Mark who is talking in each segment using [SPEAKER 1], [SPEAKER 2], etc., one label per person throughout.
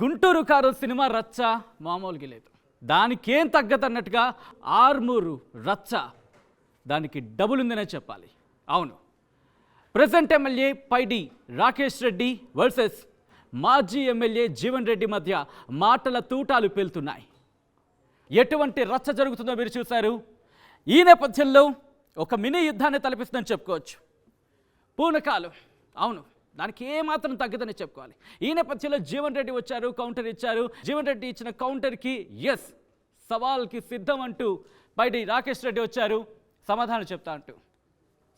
[SPEAKER 1] Guntur car cinema రచ్చ మామూలుగా లేదు. దానికేం తగ్గదన్నట్టుగా ఆర్మూరు రచ్చ దానికి డబుల్ ఉందనే చెప్పాలి. అవును, present MLA Paidi Rakesh Reddy versus మాజీ ఎమ్మెల్యే జీవన్ రెడ్డి మధ్య మాటల తూటాలు పేలుతున్నాయి. ఎటువంటి రచ్చ జరుగుతుందో మీరు చూశారు. ఈ నేపథ్యంలో ఒక మినీ యుద్ధాన్ని తలపిస్తుందని చెప్పుకోవచ్చు. పూనకాలు, అవును, దానికి ఏమాత్రం తగ్గదని చెప్పుకోవాలి. ఈ నేపథ్యంలో జీవన్ రెడ్డి వచ్చారు, కౌంటర్ ఇచ్చారు. జీవన్ రెడ్డి ఇచ్చిన కౌంటర్కి ఎస్ సవాల్కి సిద్ధం అంటూ పైడి రాకేష్ రెడ్డి వచ్చారు సమాధానం చెప్తా అంటూ.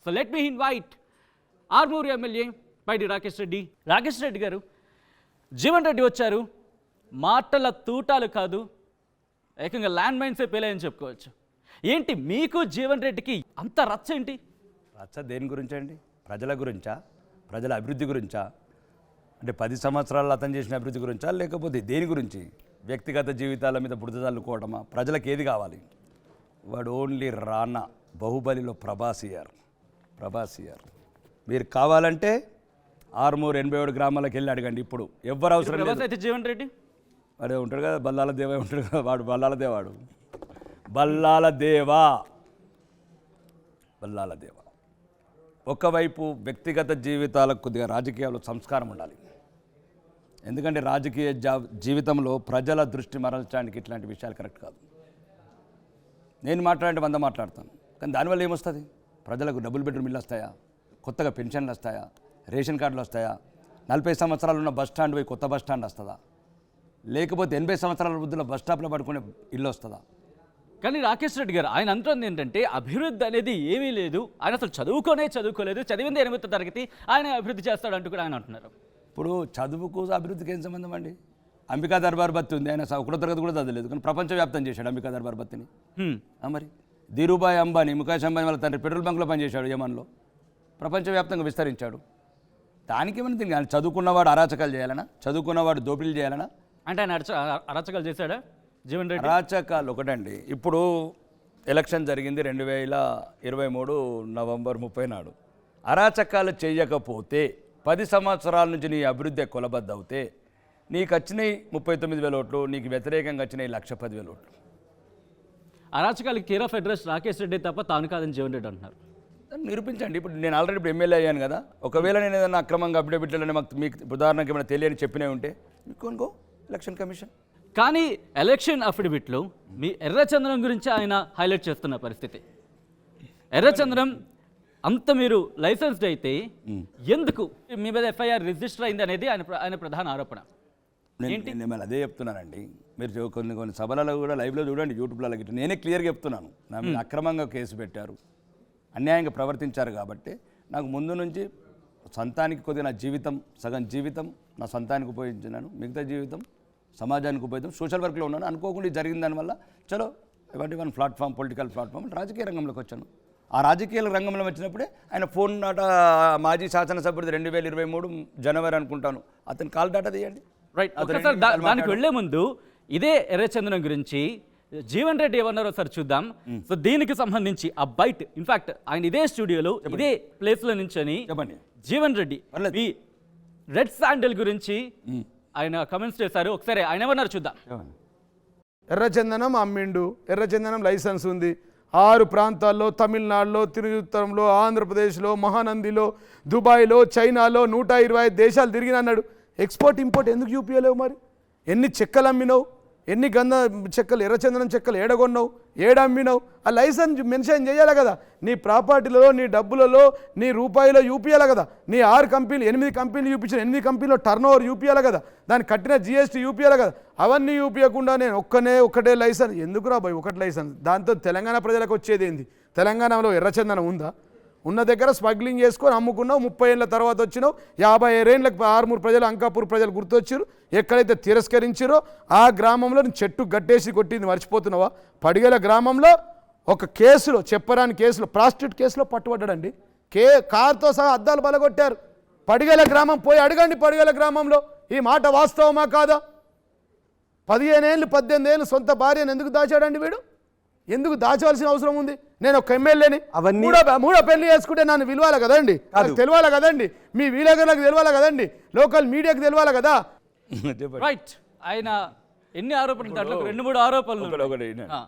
[SPEAKER 1] So let me invite Armoor MLA Paidi Rakesh Reddy. Rakesh Reddy గారు, జీవన్ రెడ్డి వచ్చారు, మాటల తూటాలు కాదు ఏకంగా ల్యాండ్ మైన్సే పేలాయని చెప్పుకోవచ్చు. ఏంటి మీకు జీవన్ రెడ్డికి అంత రచ్చ ఏంటి?
[SPEAKER 2] రచ్చ దేని గురించి అండి? ప్రజల గురించా? ప్రజల అభివృద్ధి గురించా? అంటే 10 సంవత్సరాలు అతను చేసిన అభివృద్ధి గురించా, లేకపోతే దేని గురించి? వ్యక్తిగత జీవితాల మీద బురద చల్లుకోవడమా? ప్రజలకు ఏది కావాలి? వాడు ఓన్లీ రానా బాహుబలిలో ప్రభాస్ ఇయ్యారు. మీరు కావాలంటే ఆర్మూరు 87 గ్రామాలకు వెళ్ళి అడగండి. ఇప్పుడు ఎవ్వరు అవసరం లేదు.
[SPEAKER 1] అయితే జీవన్ రెడ్డి
[SPEAKER 2] వాడే ఉంటాడు కదా, బల్లాల దేవా ఉంటాడు కదా, వాడు బల్లాల దేవా. ఒకవైపు వ్యక్తిగత జీవితాలకు కొద్దిగా రాజకీయాల్లో సంస్కారం ఉండాలి. ఎందుకంటే రాజకీయ జీవితంలో ప్రజల దృష్టి మరల్చడానికి ఇట్లాంటి విషయాలు కరెక్ట్ కాదు. నేను మాట్లాడంటే 100 మాట్లాడతాను, కానీ దానివల్ల ఏమొస్తుంది? ప్రజలకు డబుల్ బెడ్రూమ్ ఇల్లు వస్తాయా? కొత్తగా పెన్షన్లు వస్తాయా? రేషన్ కార్డులు వస్తాయా? 40 సంవత్సరాలు ఉన్న బస్ స్టాండ్ పోయి కొత్త బస్ స్టాండ్ వస్తుందా? లేకపోతే 80 సంవత్సరాల వృద్ధుల బస్ స్టాప్లో పడుకునే ఇల్లు వస్తుందా?
[SPEAKER 1] కానీ రాకేష్ రెడ్డి గారు ఆయన అంటుంది ఏంటంటే అభివృద్ధి అనేది ఏమీ లేదు, ఆయన అసలు చదువుకోలేదు, చదివింది 8వ తరగతి, ఆయన అభివృద్ధి చేస్తాడంటూ కూడా ఆయన అంటున్నారు.
[SPEAKER 2] ఇప్పుడు చదువుకు అభివృద్ధికి ఏం సంబంధం అండి? అంబికా దర్బార్ బత్తి ఉంది, ఆయన 1వ తరగతి కూడా చదవలేదు, కానీ ప్రపంచవ్యాప్తం చేశాడు అంబికా దర్బార్ బత్తిని. మరి ధీరుభాయ్ అంబానీ, ముఖేష్ అంబానీ వాళ్ళ తండ్రి పెట్రోల్ బంక్లో పనిచేశాడు యమన్లో, ప్రపంచవ్యాప్తంగా విస్తరించాడు. దానికి ఏమైనా ఆయన చదువుకున్నవాడు అరాచకాలు చేయాలనా? చదువుకున్నవాడు దోపిడీలు చేయాలనా? అంటే ఆయన
[SPEAKER 1] అరాచకాలు చేశాడా జీవన్ రెడ్డి?
[SPEAKER 2] అరాచకాలు ఒకటండి. ఇప్పుడు ఎలక్షన్ జరిగింది 2023 నవంబర్ 30 నాడు. అరాచకాలు చేయకపోతే 10 సంవత్సరాల నుంచి నీ అభివృద్ధి కొలబద్దవుతే నీకు వచ్చినాయి 39,000 ఓట్లు, నీకు వ్యతిరేకంగా వచ్చినాయి 1,10,000 ఓట్లు.
[SPEAKER 1] అరాచకాలకి care of address Rakesh Reddy తప్ప తాను కాదని జీవన్ రెడ్డి అంటున్నారు.
[SPEAKER 2] నిరూపించండి. ఇప్పుడు నేను ఆల్రెడీ ఇప్పుడు ఎమ్మెల్యే అయ్యాను కదా, ఒకవేళ నేను ఏదైనా అక్రమంగా అఫిడవిట్లని మీకు ఉదాహరణకి ఏమైనా తెలియని చెప్పినవి ఉంటే మీకు ఎలక్షన్ కమిషన్.
[SPEAKER 1] కానీ ఎలక్షన్ అఫిడవిట్లో మీ ఎర్రచంద్రం గురించి ఆయన హైలైట్ చేస్తున్న పరిస్థితి. ఎర్రచంద్రం అంత మీరు లైసెన్స్డ్ అయితే ఎందుకు మీ మీద ఎఫ్ఐఆర్ రిజిస్టర్ అయింది అనేది ఆయన ప్రధాన ఆరోపణ.
[SPEAKER 2] నేను అదే చెప్తున్నానండి. మీరు కొన్ని సభలలో కూడా లైవ్లో చూడండి, యూట్యూబ్లలో గిట్ట నేనే క్లియర్గా చెప్తున్నాను. నా మీద అక్రమంగా కేసు పెట్టారు, అన్యాయంగా ప్రవర్తించారు. కాబట్టి నాకు ముందు నుంచి సొంతానికి కొద్దిగా నా జీవితం సగం జీవితం నా సొంతానికి ఉపయోగించినాను, మిగతా జీవితం సమాజానికి ఉపయోగం, సోషల్ వర్క్లో ఉన్నాను. అనుకోకుండా జరిగిన దానివల్ల చలో వన్ ప్లాట్ఫామ్, పొలిటికల్ ప్లాట్ఫామ్, రాజకీయ రంగంలోకి వచ్చాను. ఆ రాజకీయ రంగంలో వచ్చినప్పుడే ఆయన ఫోన్ డాటా మాజీ శాసనసభ్యుడు 2023 జనవరి అనుకుంటాను, అతని కాల్ డాటా తీయండి.
[SPEAKER 1] రైట్. దానికి వెళ్లే ముందు ఇదే ఎర్రచంద్రం గురించి జీవన్ రెడ్డి ఏమన్నారో సార్ చూద్దాం. సో దీనికి సంబంధించి ఆ బైట్, ఇన్ఫాక్ట్ ఆయన ఇదే స్టూడియోలో ఇదే ప్లేస్లో నుంచొని జీవన్ రెడ్డి ఈ రెడ్ శాండిల్ గురించి ఆయన కమెంట్స్ చేశారు. ఒకసారి ఆయన ఏమన్నారు చూద్దాం.
[SPEAKER 3] ఎర్రచందనం అమ్మిండు, ఎర్రచందనం లైసెన్స్ ఉంది 6 ప్రాంతాల్లో, తమిళనాడులో, తిరుత్తరంలో, ఆంధ్రప్రదేశ్లో, మహానందిలో, దుబాయ్లో, చైనాలో 125 దేశాలు తిరిగిన అన్నాడు. ఎక్స్పోర్ట్ ఇంపోర్ట్ ఎందుకు చూపించలేవు? మరి ఎన్ని చెక్కలు అమ్మినావు, ఎన్ని గంధ చెక్కలు, ఎర్రచందనం చెక్కలు ఏడగొన్నావు, ఏడమ్మినావు? ఆ లైసెన్స్ మెన్షన్ చేయాలి కదా. నీ ప్రాపర్టీలలో, నీ డబ్బులలో, నీ రూపాయిలో చూపించాలి కదా. నీ 6 కంపెనీలు 8 కంపెనీలు చూపించిన 8 కంపెనీలో టర్న్ ఓవర్ చూపించాలి కదా. దానికి కట్టిన జిఎస్టీ చూపించాలి కదా. అవన్నీ చూపించకుండా నేను ఒకటే లైసెన్స్ ఎందుకు రాబోయ్? ఒకటి లైసెన్స్ దాంతో తెలంగాణ ప్రజలకు వచ్చేది ఏంది? తెలంగాణలో ఎర్రచందనం ఉందా? ఉన్న దగ్గర స్మగ్లింగ్ చేసుకొని అమ్ముకున్నావు. 30 ఏళ్ళ తర్వాత వచ్చినావు. 50 ఏళ్ళకి ఆర్మూరు ప్రజలు, అంకాపూర్ ప్రజలు గుర్తొచ్చారు. ఎక్కడైతే తిరస్కరించారో ఆ గ్రామంలో చెట్టు గట్టేసి కొట్టింది మర్చిపోతున్నావా? పడిగల గ్రామంలో ఒక కేసులో, చెప్పరాని కేసులో, ప్రాస్టిట్యూట్ కేసులో పట్టుబడ్డాడండి. కారుతో సహా అద్దాలు బలగొట్టారు. పడిగల గ్రామం పోయి అడగండి. పడిగల గ్రామంలో ఈ మాట వాస్తవమా కాదా? 15 ఏళ్ళు 18 ఏళ్ళు సొంత భార్యను ఎందుకు దాచాడండి వీడు? ఎందుకు దాచవలసిన అవసరం ఉంది? నేను ఒక ఎమ్మెల్యేని, మూడో పెళ్లి చేసుకుంటే నన్ను విలువాలి కదండి, తెలియాలి కదండి, మీ విలేకరులకు తెలియాలి కదండి, లోకల్ మీడియాకి తెలియాలి కదా.
[SPEAKER 2] చెప్పండి.
[SPEAKER 1] రైట్. ఆయన ఎన్ని ఆరోపణలు దాంట్లో 2-3 ఆరోపణలు
[SPEAKER 2] ఒకటి
[SPEAKER 1] ఉన్నాయి.
[SPEAKER 2] వినండి.
[SPEAKER 1] ఆ.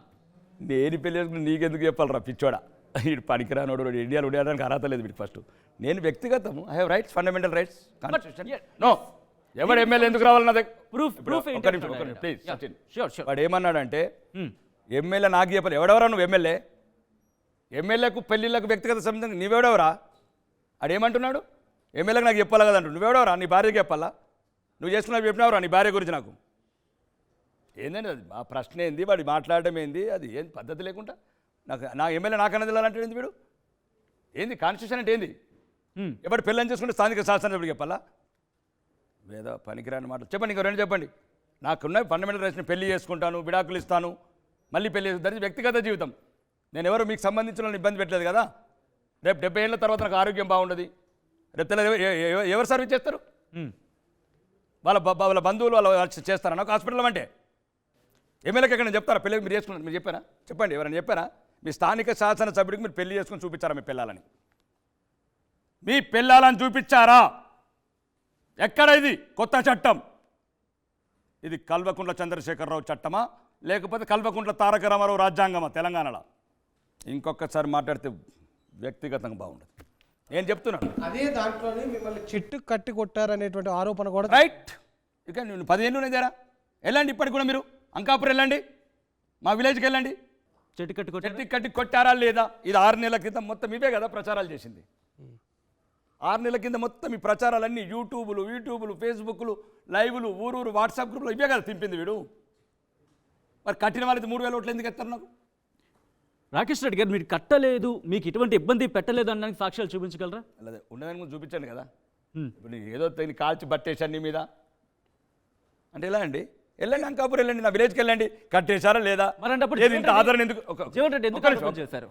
[SPEAKER 2] నేను పెళ్లి చేసుకుని నీకెందుకు చెప్పాలరా పిచ్చోడా, వీడు పనికిరానోడు, ఇండియాలో ఉండడానికి అర్హత లేదు వీడికి. ఫస్ట్ నేను వ్యక్తిగతం I have rights, fundamental rights, constitution. No, ఎవడు ఎమ్మెల్యే ఎందుకు రావాలి నా దగ్గర?
[SPEAKER 1] Proof
[SPEAKER 2] ఒక్క నిమిషం, ప్లీజ్
[SPEAKER 1] Yeah,
[SPEAKER 2] సచిన్.
[SPEAKER 1] sure.
[SPEAKER 2] వాడు ఏమన్నాడంటే ఎమ్మెల్యే నాకు చెప్పాలి. ఎవడెవరా నువ్వు ఎమ్మెల్యే? ఎమ్మెల్యేకు పెళ్ళిళ్ళకు వ్యక్తిగత సంబంధం నీవెవడెవరా? ఆడేమంటున్నాడు? ఎమ్మెల్యేకి నాకు చెప్పాలి కదా అంటు. నువ్వెవడెవరా? నీ భార్యకి చెప్పాలా? నువ్వు చేసుకున్నావు చెప్పినావురా నీ భార్య గురించి నాకు? ఏందండి అది? ఆ ప్రశ్న ఏంది? వాడు మాట్లాడడం ఏంది? అది ఏం పద్ధతి లేకుండా నా ఎమ్మెల్యే నాకన్నా తెలియాలంటే ఏంది వీడు? ఏంది కాన్స్టిట్యూషన్ అంటే ఏంది? ఎవడు పెళ్ళని చేసుకుంటే స్థానిక శాసనసభ్యుడికి చెప్పాలా? వేద పనికిరాని మాటలు చెప్పండి. ఇంకో రెండు చెప్పండి. నాకున్న ఫండమెంటల్ రైట్స్ని పెళ్లి చేసుకుంటాను, విడాకులు ఇస్తాను, మళ్ళీ పెళ్లి దాని వ్యక్తిగత జీవితం. నేను ఎవరు మీకు సంబంధించిన వాళ్ళని ఇబ్బంది పెట్టలేదు కదా. రేపు 70 ఏళ్ళ తర్వాత నాకు ఆరోగ్యం బాగుండదు. రేపు ఎవరు సర్వీస్ చేస్తారు? వాళ్ళ బంధువులు వాళ్ళు చేస్తారా నాకు హాస్పిటల్ అంటే? ఎమ్మెల్యేకి ఎక్కడ చెప్తారా పెళ్ళికి మీరు చేసుకున్నారు? మీరు చెప్పారా? చెప్పండి, ఎవరైనా చెప్పారా? మీ స్థానిక శాసనసభ్యుడికి మీరు పెళ్లి చేసుకుని చూపించారా మీ పిల్లలని? మీ పిల్లలని చూపించారా? ఎక్కడ ఇది కొత్త చట్టం? ఇది కల్వకుంట్ల చంద్రశేఖరరావు చట్టమా లేకపోతే కల్వకుంట్ల తారక రామారావు రాజ్యాంగమా తెలంగాణలో? ఇంకొకసారి మాట్లాడితే వ్యక్తిగతంగా బాగుండదు. నేను చెప్తున్నాను.
[SPEAKER 4] అదే దాంట్లోనే మిమ్మల్ని చిట్టు కట్టి కొట్టారనేటువంటి ఆరోపణ కూడా
[SPEAKER 2] రైట్. ఇక నేను 10 ఏళ్ళు ఉన్నాయిదారా. వెళ్ళండి, ఇప్పటికి కూడా మీరు అంకాపురం వెళ్ళండి, మా విలేజ్కి వెళ్ళండి.
[SPEAKER 1] చెట్టు
[SPEAKER 2] కట్టి కొట్టారా లేదా? ఇది 6 నెలల క్రితం మొత్తం ఇవే కదా ప్రచారాలు చేసింది. 6 నెలల కింద మొత్తం ఈ ప్రచారాలన్నీ యూట్యూబులు, ఫేస్బుక్లు, లైవ్లు, ఊరూరు వాట్సాప్ గ్రూప్లో ఇవే కదా తింపింది వీడు. మరి కట్టిన వాళ్ళకి 3000 ఓట్లు ఎందుకు ఎత్తారు నాకు?
[SPEAKER 1] రాకేష్ రెడ్డి గారు, మీరు కట్టలేదు, మీకు ఎటువంటి ఇబ్బంది పెట్టలేదు అనడానికి సాక్ష్యాలు చూపించగలరా?
[SPEAKER 2] అలాగే ఉండదని ముందు చూపించాను కదా. ఇప్పుడు నీకు ఏదో తెలియని కాల్చి బట్టేశాను నీ మీద అంటే ఎలా అండి? వెళ్ళండి, అంకాపురం వెళ్ళండి, నా విలేజ్కి వెళ్ళండి. కట్టేశారా లేదా?
[SPEAKER 1] మరి
[SPEAKER 2] ఇంత ఆదరణ ఎందుకు?
[SPEAKER 1] జీవన్ రెడ్డి ఎందుకు ఆరోపణ చేశారు?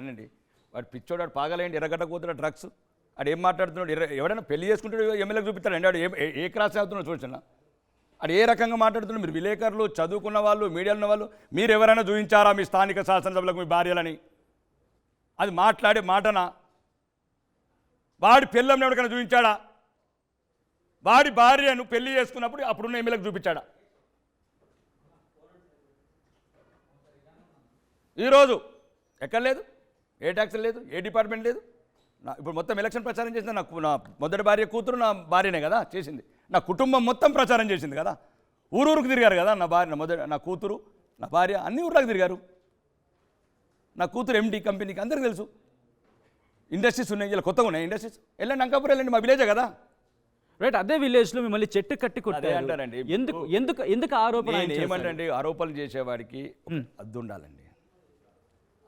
[SPEAKER 2] అనండి, వాడు పిచ్చోడు, వాడు పాగలేండి, ఎర్రగడ్డ కూతురు డ్రగ్స్. వాడు ఏం మాట్లాడుతున్నాడు? ఎవడైనా పెళ్లి చేసుకుంటాడు ఎమ్మెల్యేకి చూపిస్తాడు. వాడు ఏ క్లాస్ అవుతున్నాడు చూసిన? అది ఏ రకంగా మాట్లాడుతున్నాడు? మీరు విలేకరులు, చదువుకున్న వాళ్ళు, మీడియాలో ఉన్న వాళ్ళు, మీరు ఎవరైనా చూపించారా మీ స్థానిక శాసనసభలకు మీ భార్యలని? అది మాట్లాడే మాటనా? వాడి పిల్లని ఎవరికైనా చూపించాడా? వాడి భార్యను పెళ్లి చేసుకున్నప్పుడు అప్పుడున్న ఎమ్మెల్యేకి చూపించాడా? ఈరోజు ఎక్కడ లేదు, ఏ ట్యాక్స్ లేదు, ఏ డిపార్ట్మెంట్ లేదు. ఇప్పుడు మొత్తం ఎలక్షన్ ప్రచారం చేసింది నా మొదటి భార్య కూతురు, నా భార్యనే కదా చేసింది. నా కుటుంబం మొత్తం ప్రచారం చేసింది కదా. ఊరూరుకు తిరిగారు కదా. నా భార్య, నా కూతురు, నా భార్య అన్ని ఊర్లకు తిరిగారు. నా కూతురు ఎండి కంపెనీకి అందరికీ తెలుసు. ఇండస్ట్రీస్ ఉన్నాయి, ఇలా కొత్తగా ఉన్నాయి ఇండస్ట్రీస్. వెళ్ళండి, అంకాపురం వెళ్ళండి, మా విలేజే కదా.
[SPEAKER 1] రైట్. అదే విలేజ్లో మిమ్మల్ని చెట్టు కట్టి కొట్టారు
[SPEAKER 2] అంటారండి.
[SPEAKER 1] ఎందుకు ఆరోపణ?
[SPEAKER 2] ఏమంటే ఆరోపణలు చేసేవాడికి అద్దు ఉండాలండి.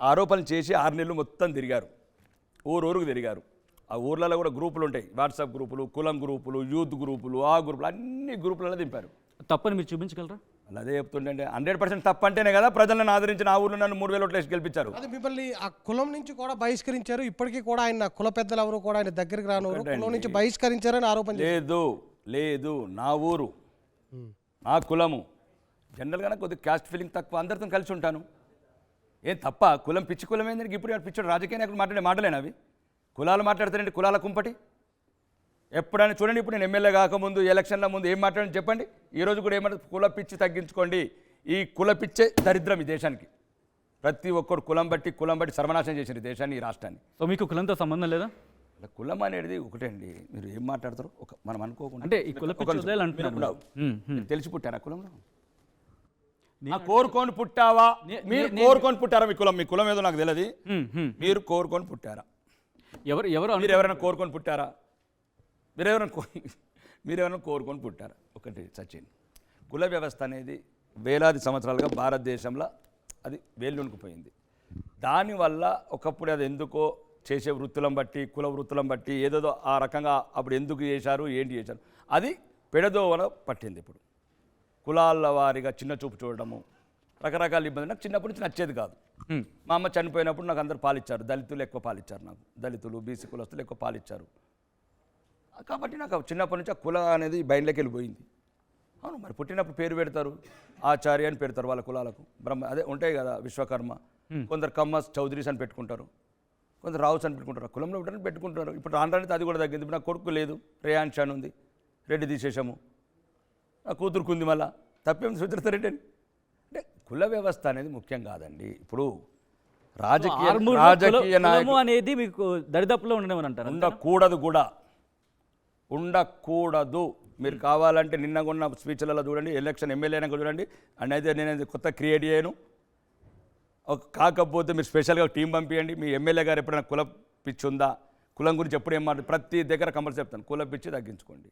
[SPEAKER 2] ఆరోపణలు చేసి 6 నెలలు మొత్తం తిరిగారు, ఊరూరుకు తిరిగారు. ఆ ఊర్లలో కూడా గ్రూపులు ఉంటాయి, వాట్సాప్ గ్రూపులు, కులం గ్రూపులు, యూత్ గ్రూపులు, ఆ గ్రూపులు అన్ని గ్రూపులలో దింపారు.
[SPEAKER 1] తప్పని మీరు చూపించగలరా?
[SPEAKER 2] అదే చెప్తుండే 100% తప్పంటేనే కదా ప్రజలను ఆదరించి ఆ ఊర్లో నన్ను 3000 ఓట్లు వేసి గెలిపించారు.
[SPEAKER 4] అది మిమ్మల్ని ఆ కులం నుంచి కూడా బహిష్కరించారు. ఇప్పటికీ కూడా ఆయన కుల పెద్దలు ఎవరు కూడా ఆయన దగ్గరికి రానవరు, కులం నుంచి బహిష్కరించారని ఆరోపణ
[SPEAKER 2] లేదు. నా ఊరు, నా కులము. జనరల్గా నాకు కొద్దిగా క్యాస్ట్ ఫీలింగ్ తక్కువ, అందరితో కలిసి ఉంటాను. ఏం తప్ప కులం పిచ్చి కులం ఏందని ఇప్పుడు పిచ్చాడు రాజకీయ నాయకులు మాట్లాడే మాటలేనా అవి? కులాలు మాట్లాడతారండి, కులాల కుంపటి. ఎప్పుడైనా చూడండి, ఇప్పుడు నేను ఎమ్మెల్యే కాకముందు ఎలక్షన్ల ముందు ఏం మాట్లాడని చెప్పండి. ఈరోజు కూడా ఏమంటారు? కుల పిచ్చి తగ్గించుకోండి. ఈ కుల పిచ్చే దరిద్రం ఈ దేశానికి. ప్రతి ఒక్కరు కులం బట్టి సర్వనాశనం చేసిన దేశాన్ని, ఈ రాష్ట్రాన్ని.
[SPEAKER 1] సో మీకు కులంతో సంబంధం లేదా?
[SPEAKER 2] కులం అనేది ఒకటే అండి. మీరు ఏం మాట్లాడతారు మనం అనుకోకుండా
[SPEAKER 1] అంటే ఈ కుల పిచ్చి వదిలేయాలి అంటున్నారు.
[SPEAKER 2] మీరు తెలిసి పుట్టారా కులంలో? కోరుకొని పుట్టావా? మీరు కోరుకొని పుట్టారా? మీ కులం ఏదో నాకు తెలియదు. మీరు కోరుకొని పుట్టారా? ఎవరైనా కోరుకొని పుట్టారా? మీరెవరైనా కోరుకొని పుట్టారా? ఒకటి సచిన్, కుల వ్యవస్థ అనేది వేలాది సంవత్సరాలుగా భారతదేశంలో అది వేళ్ళునికిపోయింది. దానివల్ల ఒకప్పుడు అది ఎందుకో చేసే వృత్తులను బట్టి, కుల వృత్తులను బట్టి ఏదేదో ఆ రకంగా అప్పుడు ఎందుకు చేశారు, ఏంటి చేశారు, అది పెడదోవన పట్టింది. ఇప్పుడు కులాల వారిగా చిన్న చూపు చూడడము, రకరకాల ఇబ్బంది నాకు చిన్నప్పటి నుంచి నచ్చేది కాదు. మా అమ్మ చనిపోయినప్పుడు నాకు అందరు పాలిచ్చారు. దళితులు ఎక్కువ పాలిచ్చారు, నాకు దళితులు, బీసీ కులస్తులు ఎక్కువ పాలిచ్చారు. కాబట్టి నాకు చిన్నప్పటి నుంచి ఆ కుల అనేది బయటలోకి వెళ్ళిపోయింది. అవును, మరి పుట్టినప్పుడు పేరు పెడతారు, ఆచార్య అని పెడతారు వాళ్ళ కులాలకు. అదే ఉంటాయి కదా, విశ్వకర్మ. కొందరు కమ్మస్, చౌదరీస్ అని పెట్టుకుంటారు, కొందరు రావుస్ అని పెట్టుకుంటారు. కులంలో ఉంటారని పెట్టుకుంటారు. ఇప్పుడు రానడానికి అది కూడా తగ్గింది. ఇప్పుడు నాకు కొడుకు లేదు, రేయాన్ష్ అని ఉంది, రెడ్డి తీసేసాము. నా కూతురుకుంది మళ్ళా తప్పేం సుచరిత రెడ్డి అని అంటే కుల వ్యవస్థ అనేది ముఖ్యం కాదండి. ఇప్పుడు రాజకీయ
[SPEAKER 1] ఆర్మూర్
[SPEAKER 2] రాజకీయ
[SPEAKER 1] కులము
[SPEAKER 2] నాయకులు
[SPEAKER 1] అనేది మీకు దరిదాపులో ఉండడం అంటారు.
[SPEAKER 2] ఉండకూడదు కూడా, ఉండకూడదు. మీరు కావాలంటే నిన్న కొన్న స్పీచ్లలో చూడండి, ఎలక్షన్ ఎమ్మెల్యే అయినా చూడండి, అండ్ అయితే నేను కొత్త క్రియేట్ చేయను. కాకపోతే మీరు స్పెషల్గా టీం పంపించండి. మీ ఎమ్మెల్యే గారు ఎప్పుడైనా కుల పిచ్చి ఉందా, కులం గురించి ఎప్పుడు ఏం మాట, ప్రతి దగ్గర కంపల్సరీ చెప్తాను, కుల పిచ్చి తగ్గించుకోండి.